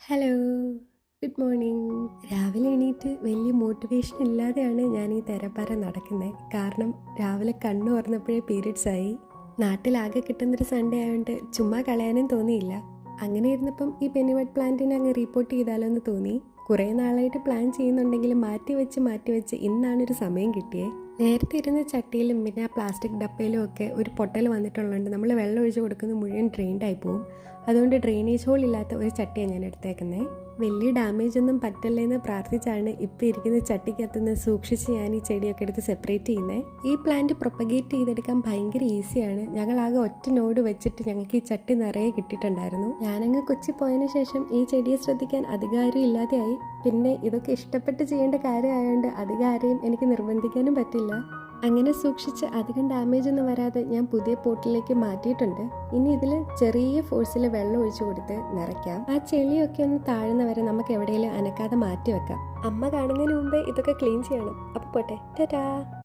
Hello, good morning. രാവിലെ എണീറ്റ് വലിയ മോട്ടിവേഷൻ ഇല്ലാതെയാണ് ഞാൻ ഈ തെരപ്പാര നടക്കുന്നത്. കാരണം രാവിലെ കണ്ണു തുറന്നപ്പോഴേ പീരിയഡ്സ് ആയി. നാട്ടിലാകെ കിട്ടുന്നൊരു സൺഡേ ആയതുകൊണ്ട് ചുമ്മാ കളയാനും തോന്നിയില്ല. അങ്ങനെ ഇരുന്നപ്പം ഈ പെന്നിവട്ട് പ്ലാന്റിനെ അങ്ങ് റിപ്പോർട്ട് ചെയ്താലോ എന്ന് തോന്നി. കുറേ നാളായിട്ട് പ്ലാൻ ചെയ്യുന്നുണ്ടെങ്കിലും മാറ്റി വെച്ച് ഇന്നാണൊരു സമയം കിട്ടിയേ. നേരത്തെ ഇരുന്ന ചട്ടിയിലും പിന്നെ ആ പ്ലാസ്റ്റിക് ഡപ്പയിലും ഒക്കെ ഒരു പൊട്ടൽ വന്നിട്ടുള്ളതുകൊണ്ട് നമ്മൾ വെള്ളം ഒഴിച്ച് കൊടുക്കുന്നത് മുഴുവൻ ഡ്രെയിൻഡായി പോവും. അതുകൊണ്ട് ഡ്രെയിനേജ് ഹോൾ ഇല്ലാത്ത ഒരു ചട്ടിയാണ് ഞാൻ എടുത്തേക്കുന്നത്. വലിയ ഡാമേജ് ഒന്നും പറ്റില്ലെന്ന് പ്രാർത്ഥിച്ചാണ് ഇപ്പോൾ ഇരിക്കുന്ന ചട്ടിക്കകത്തുനിന്ന് സൂക്ഷിച്ച് ഞാൻ ഈ ചെടിയൊക്കെ എടുത്ത് സെപ്പറേറ്റ് ചെയ്യുന്നത്. ഈ പ്ലാന്റ് പ്രൊപ്പഗേറ്റ് ചെയ്തെടുക്കാൻ ഭയങ്കര ഈസിയാണ്. ഞങ്ങളാകെ ഒറ്റ നോഡ് വെച്ചിട്ട് ഞങ്ങൾക്ക് ഈ ചട്ടി നിറയെ കിട്ടിയിട്ടുണ്ടായിരുന്നു. ഞാനങ്ങ് കൊച്ചി പോയതിനു ശേഷം ഈ ചെടിയെ ശ്രദ്ധിക്കാൻ അധികാരം ഇല്ലാതെയായി. പിന്നെ ഇതൊക്കെ ഇഷ്ടപ്പെട്ട് ചെയ്യേണ്ട കാര്യമായതുകൊണ്ട് അധികാരെയും എനിക്ക് നിർബന്ധിക്കാനും പറ്റില്ല. അങ്ങനെ സൂക്ഷിച്ച് അധികം ഡാമേജ് ഒന്നും വരാതെ ഞാൻ പുതിയ പോട്ടിലേക്ക് മാറ്റിയിട്ടുണ്ട്. ഇനി ഇതിൽ ചെറിയ ഫോഴ്സിൽ വെള്ളം ഒഴിച്ചു കൊടുത്ത് നിറയ്ക്കാം. ആ ചെളിയൊക്കെ ഒന്ന് താഴ്ന്ന വരെ നമുക്ക് എവിടെയെങ്കിലും അനക്കാതെ മാറ്റി വെക്കാം. അമ്മ കാണുന്നതിന് മുമ്പേ ഇതൊക്കെ ക്ലീൻ ചെയ്യണം. അപ്പോൾ പോട്ടെ, ടാറ്റാ.